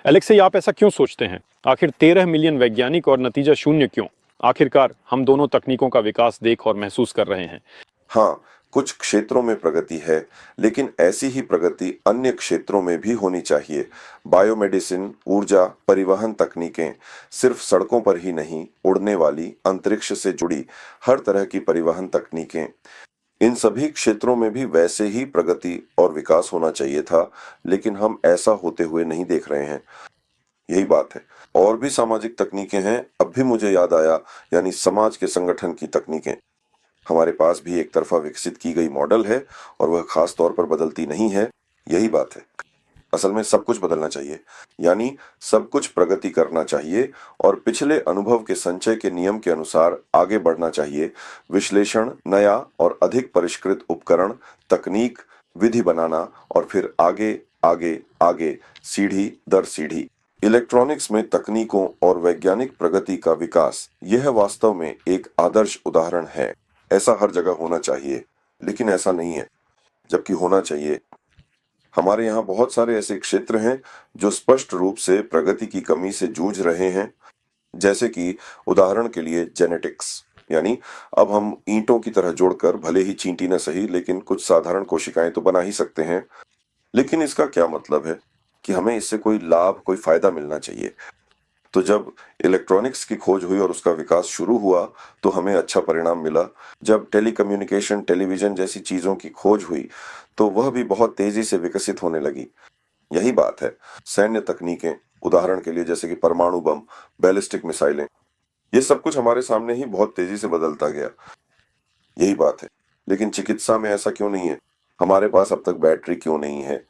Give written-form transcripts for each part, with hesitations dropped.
Alexei, आप ऐसा क्यों सोचते हैं? आखिर 13 मिलियन वैज्ञानिक और नतीजा शून्य क्यों? आखिरकार हम दोनों तकनीकों का विकास देख और महसूस कर रहे हैं। हाँ, कुछ क्षेत्रों में प्रगति है, लेकिन ऐसी ही प्रगति अन्य क्षेत्रों में भी होनी चाहिए। बायोमेडिसिन, ऊर्जा, परिवहन तकनीकें, सिर्फ सड़कों पर ही नहीं, उड़ने वाली, अंतरिक्ष से जुड़ी हर तरह की परिवहन तकनीकें, इन सभी क्षेत्रों में भी वैसे ही प्रगति और विकास होना चाहिए था, लेकिन हम ऐसा होते हुए नहीं देख रहे हैं। यही बात है। और भी सामाजिक तकनीकें हैं, अब भी मुझे याद आया, यानी समाज के संगठन की तकनीकें। हमारे पास भी एक तरफा विकसित की गई मॉडल है और वह खास तौर पर बदलती नहीं है। यही बात है। असल में सब कुछ बदलना चाहिए, यानी सब कुछ प्रगति करना चाहिए और पिछले अनुभव के संचय के नियम के अनुसार आगे बढ़ना चाहिए। विश्लेषण, नया और अधिक परिष्कृत उपकरण, तकनीक, विधि बनाना और फिर आगे आगे आगे, सीढ़ी दर सीढ़ी। इलेक्ट्रॉनिक्स में तकनीकों और वैज्ञानिक प्रगति का विकास, यह वास्तव में एक आदर्श उदाहरण है। ऐसा हर जगह होना चाहिए, लेकिन ऐसा नहीं है, जबकि होना चाहिए। हमारे यहाँ बहुत सारे ऐसे क्षेत्र हैं जो स्पष्ट रूप से प्रगति की कमी से जूझ रहे हैं, जैसे कि उदाहरण के लिए जेनेटिक्स, यानी अब हम ईंटों की तरह जोड़कर भले ही चींटी न सही लेकिन कुछ साधारण कोशिकाएं तो बना ही सकते हैं। लेकिन इसका क्या मतलब है कि हमें इससे कोई लाभ, कोई फायदा मिलना चाहिए? तो जब इलेक्ट्रॉनिक्स की खोज हुई और उसका विकास शुरू हुआ, तो हमें अच्छा परिणाम मिला। जब टेलीकम्युनिकेशन, टेलीविजन जैसी चीजों की खोज हुई, तो वह भी बहुत तेजी से विकसित होने लगी। यही बात है। सैन्य तकनीकें, उदाहरण के लिए जैसे कि परमाणु बम, बैलिस्टिक मिसाइलें, ये सब कुछ हमारे सामने ही बहुत तेजी से बदलता गया। यही बात है। लेकिन चिकित्सा में ऐसा क्यों नहीं है? हमारे पास अब तक बैटरी क्यों नहीं है?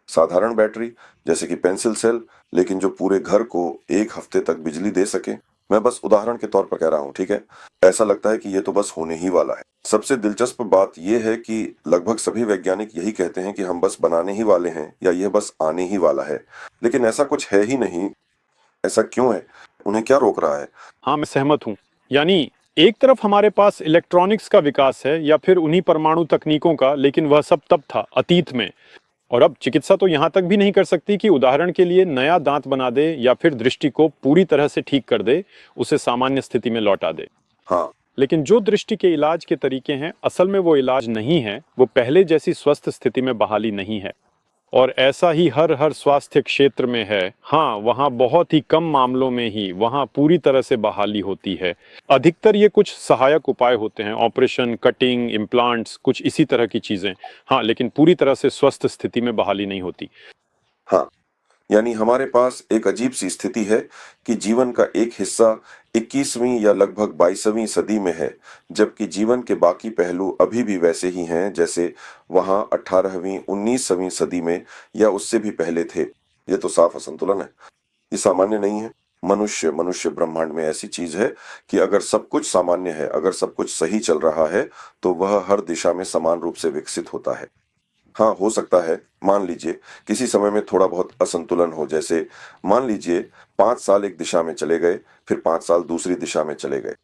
साधारण बैटरी, जैसे कि पेंसिल सेल, लेकिन जो पूरे घर को 1 हफ्ते तक बिजली दे सके। मैं बस उदाहरण के तौर पर कह रहा हूँ, ठीक है? ऐसा लगता है कि ये तो बस होने ही वाला है। सबसे दिलचस्प बात यह है कि लगभग सभी वैज्ञानिक यही कहते हैं कि हम बस बनाने ही वाले हैं या यह बस आने ही वाला है। लेकिन ऐसा कुछ है ही नहीं। ऐसा क्यों है? उन्हें क्या रोक रहा है? हाँ, मैं सहमत हूँ। यानी एक तरफ हमारे पास इलेक्ट्रॉनिक्स का विकास है या फिर उन्हीं परमाणु तकनीकों का, लेकिन वह सब तब था अतीत में। और अब चिकित्सा तो यहाँ तक भी नहीं कर सकती कि उदाहरण के लिए नया दांत बना दे या फिर दृष्टि को पूरी तरह से ठीक कर दे, उसे सामान्य स्थिति में लौटा दे। हाँ, लेकिन जो दृष्टि के इलाज के तरीके हैं, असल में वो इलाज नहीं है, वो पहले जैसी स्वस्थ स्थिति में बहाली नहीं है। और ऐसा ही हर हर स्वास्थ्य क्षेत्र में है। हाँ, वहाँ बहुत ही कम मामलों में ही वहाँ पूरी तरह से बहाली होती है। अधिकतर ये कुछ सहायक उपाय होते हैं, ऑपरेशन, कटिंग, इम्प्लांट्स, कुछ इसी तरह की चीजें। हाँ, लेकिन पूरी तरह से स्वस्थ स्थिति में बहाली नहीं होती। हाँ। यानी हमारे पास एक अजीब सी स्थिति है कि जीवन का एक हिस्सा 21वीं या लगभग 22वीं सदी में है, जबकि जीवन के बाकी पहलू अभी भी वैसे ही हैं जैसे वहां 18वीं 19वीं सदी में या उससे भी पहले थे। ये तो साफ असंतुलन है। ये सामान्य नहीं है। मनुष्य मनुष्य ब्रह्मांड में ऐसी चीज है कि अगर सब कुछ सामान्य है, अगर सब कुछ सही चल रहा है, तो वह हर दिशा में समान रूप से विकसित होता है। हाँ, हो सकता है, मान लीजिए किसी समय में थोड़ा बहुत असंतुलन हो, जैसे मान लीजिए 5 साल एक दिशा में चले गए, फिर 5 साल दूसरी दिशा में चले गए।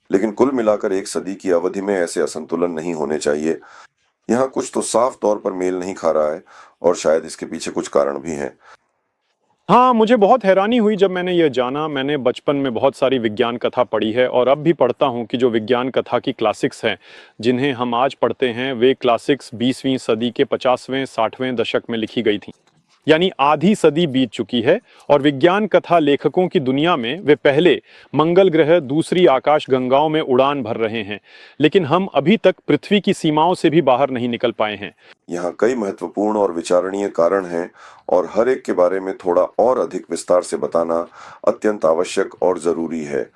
लेकिन कुल मिलाकर एक सदी की अवधि में ऐसे असंतुलन नहीं होने चाहिए। यहाँ कुछ तो साफ तौर पर मेल नहीं खा रहा है और शायद इसके पीछे कुछ कारण भी हैं। हाँ, मुझे बहुत हैरानी हुई जब मैंने ये जाना। मैंने बचपन में बहुत सारी विज्ञान कथा पढ़ी है और अब भी पढ़ता हूँ कि जो विज्ञान कथा की क्लासिक्स हैं, जिन्हें हम आज पढ़ते हैं, वे क्लासिक्स 20वीं सदी के 50वें 60वें दशक में लिखी गई थी। यानी आधी सदी बीत चुकी है। और विज्ञान कथा लेखकों की दुनिया में वे पहले मंगल ग्रह, दूसरी आकाश गंगाओं में उड़ान भर रहे हैं। लेकिन हम अभी तक पृथ्वी की सीमाओं से भी बाहर नहीं निकल पाए हैं। यहाँ कई महत्वपूर्ण और विचारणीय कारण हैं और हर एक के बारे में थोड़ा और अधिक विस्तार से बताना अत्यंत आवश्यक और जरूरी है।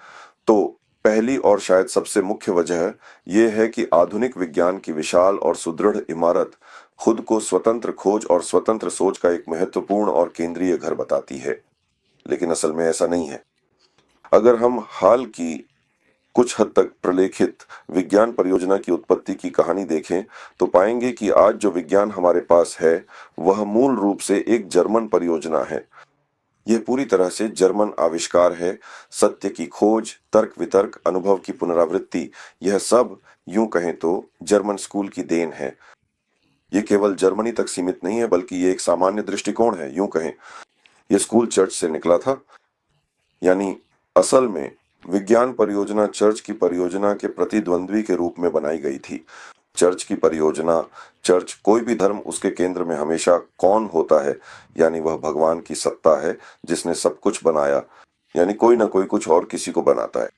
तो पहली और शायद सबसे मुख्य वजह यह है कि आधुनिक विज्ञान की विशाल और सुदृढ़ इमारत खुद को स्वतंत्र खोज और स्वतंत्र सोच का एक महत्वपूर्ण और केंद्रीय घर बताती है। लेकिन असल में ऐसा नहीं है। अगर हम हाल की कुछ हद तक प्रलेखित विज्ञान परियोजना की उत्पत्ति की कहानी देखें, तो पाएंगे कि आज जो विज्ञान हमारे पास है, वह मूल रूप से एक जर्मन परियोजना है। यह पूरी तरह से जर्मन आविष्कार है। सत्य की खोज, तर्क वितर्क, अनुभव की पुनरावृत्ति, यह सब यूं कहें तो जर्मन स्कूल की देन है। ये केवल जर्मनी तक सीमित नहीं है, बल्कि ये एक सामान्य दृष्टिकोण है, यूं कहें। ये स्कूल चर्च से निकला था। यानी असल में विज्ञान परियोजना चर्च की परियोजना के प्रतिद्वंद्वी के रूप में बनाई गई थी। चर्च की परियोजना, चर्च कोई भी धर्म, उसके केंद्र में हमेशा कौन होता है, यानी वह भगवान की सत्ता है जिसने सब कुछ बनाया, यानी कोई ना कोई कुछ और किसी को बनाता है।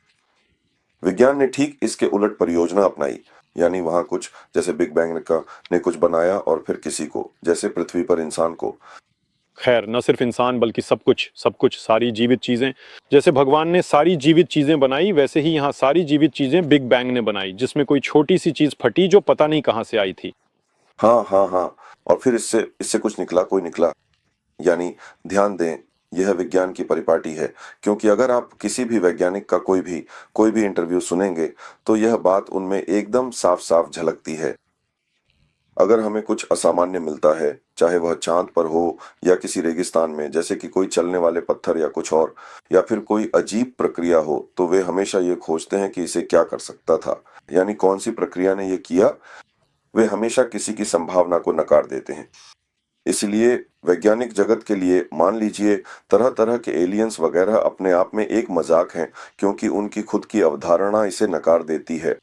विज्ञान ने ठीक इसके उलट परियोजना अपनाई, यानी वहां कुछ जैसे बिग बैंग का ने कुछ बनाया और फिर किसी को, जैसे पृथ्वी पर इंसान को। खैर, न सिर्फ इंसान बल्कि सब कुछ सारी जीवित चीजें। जैसे भगवान ने सारी जीवित चीजें बनाई, वैसे ही यहाँ सारी जीवित चीजें बिग बैंग ने बनाई, जिसमें कोई छोटी सी चीज फटी जो पता नहीं कहाँ से आई थी। हाँ हाँ हाँ, और फिर इससे इससे कुछ निकला, कोई निकला। यानी ध्यान दें, यह विज्ञान की परिपाटी है, क्योंकि अगर आप किसी भी वैज्ञानिक का कोई भी इंटरव्यू सुनेंगे तो यह बात उनमें एकदम साफ साफ झलकती है। अगर हमें कुछ असामान्य मिलता है, चाहे वह चांद पर हो या किसी रेगिस्तान में, जैसे कि कोई चलने वाले पत्थर या कुछ और, या फिर कोई अजीब प्रक्रिया हो, तो वे हमेशा ये खोजते हैं कि इसे क्या कर सकता था, यानी कौन सी प्रक्रिया ने ये किया। वे हमेशा किसी की संभावना को नकार देते हैं। इसलिए वैज्ञानिक जगत के लिए, मान लीजिए, तरह तरह के एलियंस वगैरह अपने आप में एक मजाक हैं, क्योंकि उनकी खुद की अवधारणा इसे नकार देती है।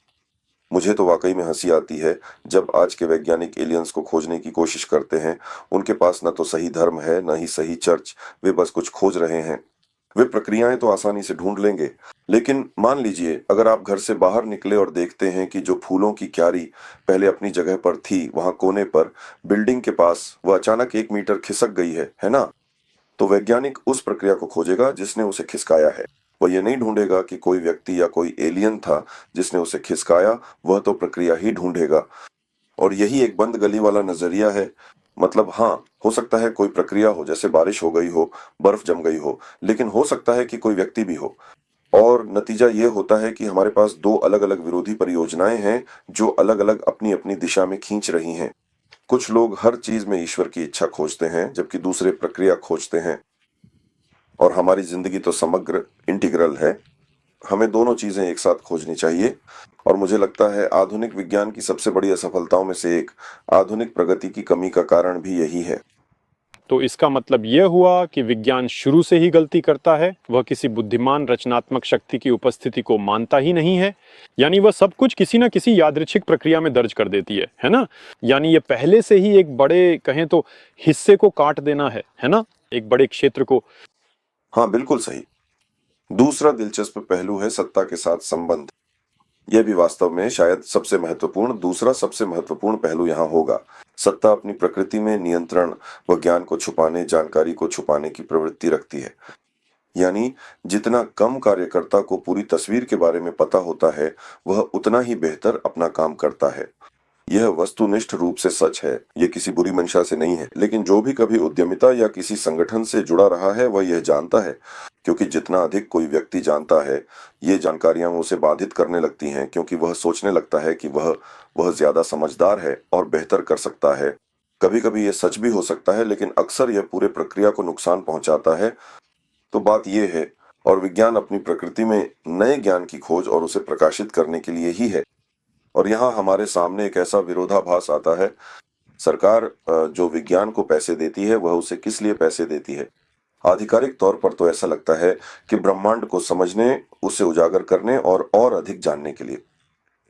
मुझे तो वाकई में हंसी आती है जब आज के वैज्ञानिक एलियंस को खोजने की कोशिश करते हैं। उनके पास न तो सही धर्म है, न ही सही चर्च, वे बस कुछ खोज रहे हैं। वे प्रक्रियाएं तो आसानी से ढूंढ लेंगे, लेकिन मान लीजिए अगर आप घर से बाहर निकले और देखते हैं कि जो फूलों की क्यारी पहले अपनी जगह पर थी, वहां कोने पर बिल्डिंग के पास, वह अचानक 1 मीटर खिसक गई है ना? तो वैज्ञानिक उस प्रक्रिया को खोजेगा जिसने उसे खिसकाया है। वह ये नहीं ढूंढेगा कि कोई व्यक्ति या कोई एलियन था जिसने उसे खिसकाया, वह तो प्रक्रिया ही ढूंढेगा। और यही एक बंद गली वाला नजरिया है। मतलब हाँ, हो सकता है कोई प्रक्रिया हो, जैसे बारिश हो गई हो, बर्फ जम गई हो, लेकिन हो सकता है कि कोई व्यक्ति भी हो। और नतीजा ये होता है कि हमारे पास दो अलग अलग विरोधी परियोजनाएं हैं जो अलग अलग अपनी अपनी दिशा में खींच रही हैं। कुछ लोग हर चीज में ईश्वर की इच्छा खोजते हैं, जबकि दूसरे प्रक्रिया खोजते हैं। और हमारी जिंदगी तो समग्र, इंटीग्रल है। हमें दोनों चीजें एक साथ खोजनी चाहिए। और मुझे लगता है आधुनिक विज्ञान की सबसे बड़ी असफलताओं में से एक, आधुनिक प्रगति की कमी का कारण भी यही है। तो इसका मतलब यह हुआ कि विज्ञान शुरू से ही गलती करता है, वह किसी बुद्धिमान रचनात्मक शक्ति की उपस्थिति को मानता ही नहीं है। यानी वह सब कुछ किसी न किसी यादृच्छिक प्रक्रिया में दर्ज कर देती है ना? यानी ये पहले से ही एक बड़े, कहें तो, हिस्से को काट देना है ना? एक बड़े क्षेत्र को। हाँ, बिल्कुल सही। दूसरा दिलचस्प पहलू है सत्ता के साथ संबंध। यह भी वास्तव में शायद दूसरा सबसे महत्वपूर्ण पहलू यहाँ होगा। सत्ता अपनी प्रकृति में नियंत्रण व ज्ञान को छुपाने, जानकारी को छुपाने की प्रवृत्ति रखती है। यानी जितना कम कार्यकर्ता को पूरी तस्वीर के बारे में पता होता है, वह उतना ही बेहतर अपना काम करता है। यह वस्तुनिष्ठ रूप से सच है, ये किसी बुरी मंशा से नहीं है। लेकिन जो भी कभी उद्यमिता या किसी संगठन से जुड़ा रहा है, वह यह जानता है, क्योंकि जितना अधिक कोई व्यक्ति जानता है, ये जानकारियां उसे बाधित करने लगती हैं, क्योंकि वह सोचने लगता है कि वह ज्यादा समझदार है और बेहतर कर सकता है। कभी कभी यह सच भी हो सकता है, लेकिन अक्सर यह पूरे प्रक्रिया को नुकसान पहुंचाता है। तो बात यह है, और विज्ञान अपनी प्रकृति में नए ज्ञान की खोज और उसे प्रकाशित करने के लिए ही है। और यहाँ हमारे सामने एक ऐसा विरोधाभास आता है। सरकार जो विज्ञान को पैसे देती है, वह उसे किस लिए पैसे देती है? आधिकारिक तौर पर तो ऐसा लगता है कि ब्रह्मांड को समझने, उसे उजागर करने और अधिक जानने के लिए।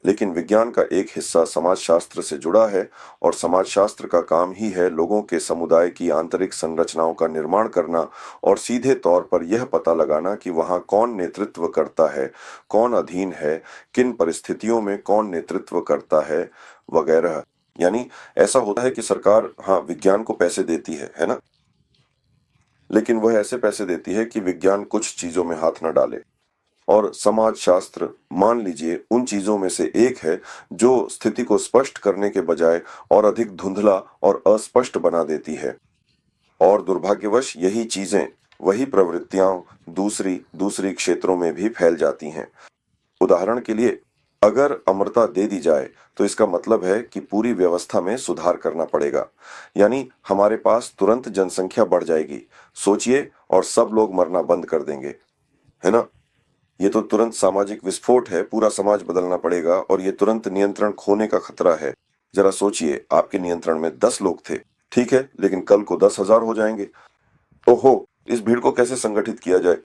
लेकिन विज्ञान का एक हिस्सा समाजशास्त्र से जुड़ा है, और समाजशास्त्र का काम ही है लोगों के समुदाय की आंतरिक संरचनाओं का निर्माण करना, और सीधे तौर पर यह पता लगाना कि वहां कौन नेतृत्व करता है, कौन अधीन है, किन परिस्थितियों में कौन नेतृत्व करता है, वगैरह। यानी ऐसा होता है कि सरकार, हाँ, विज्ञान को पैसे देती है ना? लेकिन वह ऐसे पैसे देती है कि विज्ञान कुछ चीजों में हाथ न डाले। और समाजशास्त्र, मान लीजिए, उन चीजों में से एक है जो स्थिति को स्पष्ट करने के बजाय और अधिक धुंधला और अस्पष्ट बना देती है। और दुर्भाग्यवश यही चीजें, वही प्रवृत्तियां दूसरी दूसरी क्षेत्रों में भी फैल जाती हैं। उदाहरण के लिए, अगर अमरता दे दी जाए तो इसका मतलब है कि पूरी व्यवस्था में सुधार करना पड़ेगा। यानी हमारे पास तुरंत जनसंख्या बढ़ जाएगी, सोचिए, और सब लोग मरना बंद कर देंगे, है ना? ये तो तुरंत सामाजिक विस्फोट है, पूरा समाज बदलना पड़ेगा, और ये तुरंत नियंत्रण खोने का खतरा है। जरा सोचिए, आपके नियंत्रण में 10 लोग थे, ठीक है, लेकिन कल को 10,000 हो जाएंगे। ओहो, इस भीड़ को कैसे संगठित किया जाए?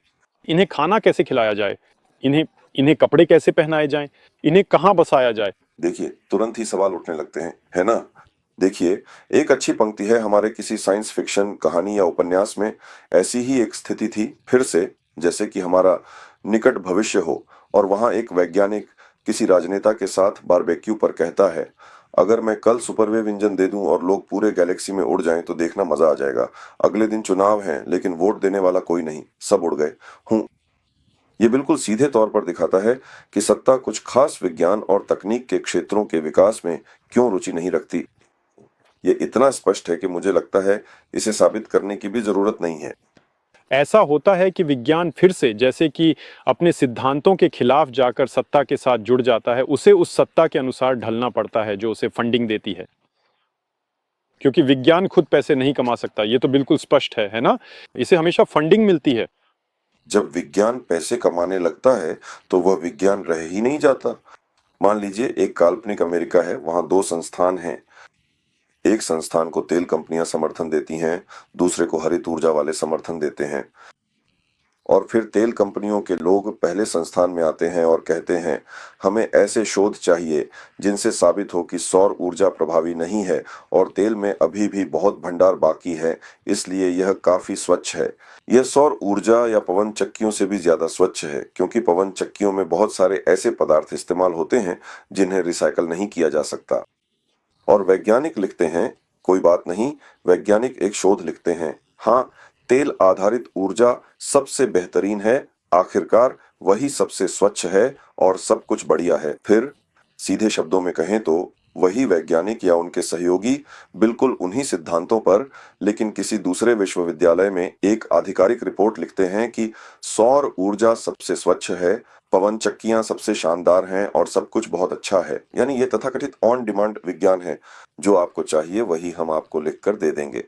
इन्हें खाना कैसे खिलाया जाए, इन्हें इन्हें कपड़े कैसे पहनाए जाएं, इन्हें कहाँ बसाया जाए। देखिए, तुरंत ही सवाल उठने लगते हैं, है ना? देखिए, एक अच्छी पंक्ति है हमारे किसी साइंस फिक्शन कहानी या उपन्यास में। ऐसी ही एक स्थिति थी फिर से, जैसे कि हमारा निकट भविष्य हो और वहां एक वैज्ञानिक किसी राजनेता के साथ बारबेक्यू पर कहता है, अगर मैं कल सुपरवेव इंजन दे दूं और लोग पूरे गैलेक्सी में उड़ जाएं तो देखना मजा आ जाएगा। अगले दिन चुनाव हैं लेकिन वोट देने वाला कोई नहीं, सब उड़ गए। हूं ये बिल्कुल सीधे तौर पर दिखाता है कि सत्ता कुछ खास विज्ञान और तकनीक के क्षेत्रों के विकास में क्यों रुचि नहीं रखती। ये इतना स्पष्ट है कि मुझे लगता है इसे साबित करने की भी जरूरत नहीं है। ऐसा होता है कि विज्ञान फिर से जैसे कि अपने सिद्धांतों के खिलाफ जाकर सत्ता के साथ जुड़ जाता है, उसे उस सत्ता के अनुसार ढलना पड़ता है जो उसे फंडिंग देती है, क्योंकि विज्ञान खुद पैसे नहीं कमा सकता, ये तो बिल्कुल स्पष्ट है ना। इसे हमेशा फंडिंग मिलती है। जब विज्ञान पैसे कमाने लगता है तो वह विज्ञान रह ही नहीं जाता। मान लीजिए एक काल्पनिक अमेरिका है, वहां दो संस्थान हैं। एक संस्थान को तेल कंपनियां समर्थन देती हैं, दूसरे को हरित ऊर्जा वाले समर्थन देते हैं। और फिर तेल कंपनियों के लोग पहले संस्थान में आते हैं और कहते हैं, हमें ऐसे शोध चाहिए जिनसे साबित हो कि सौर ऊर्जा प्रभावी नहीं है और तेल में अभी भी बहुत भंडार बाकी है, इसलिए यह काफी स्वच्छ है। यह सौर ऊर्जा या पवन चक्कियों से भी ज्यादा स्वच्छ है, क्योंकि पवन चक्कियों में बहुत सारे ऐसे पदार्थ इस्तेमाल होते हैं जिन्हें रिसाइकल नहीं किया जा सकता। और वैज्ञानिक लिखते हैं, कोई बात नहीं, वैज्ञानिक एक शोध लिखते हैं, हाँ, तेल आधारित ऊर्जा सबसे बेहतरीन है, आखिरकार वही सबसे स्वच्छ है और सब कुछ बढ़िया है। फिर सीधे शब्दों में कहें तो वही वैज्ञानिक या उनके सहयोगी बिल्कुल उन्हीं सिद्धांतों पर, लेकिन किसी दूसरे विश्वविद्यालय में एक आधिकारिक रिपोर्ट लिखते हैं कि सौर ऊर्जा सबसे स्वच्छ है, पवन चक्कियां सबसे शानदार हैं और सब कुछ बहुत अच्छा है। यानी ये तथाकथित ऑन डिमांड विज्ञान है, जो आपको चाहिए वही हम आपको लिखकर दे देंगे।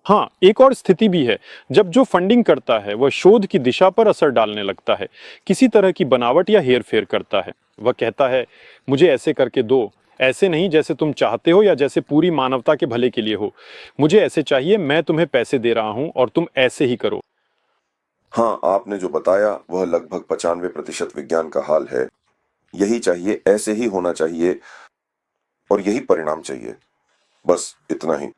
हाँ, एक और स्थिति भी है, जब जो फंडिंग करता है वह शोध की दिशा पर असर डालने लगता है, किसी तरह की बनावट या हेरफेर करता है। वह कहता है, मुझे ऐसे करके दो, ऐसे नहीं जैसे तुम चाहते हो या जैसे पूरी मानवता के भले के लिए हो। मुझे ऐसे चाहिए, मैं तुम्हें पैसे दे रहा हूं और तुम ऐसे ही करो। हाँ, आपने जो बताया वह लगभग 95% विज्ञान का हाल है। यही चाहिए, ऐसे ही होना चाहिए और यही परिणाम चाहिए। बस इतना ही।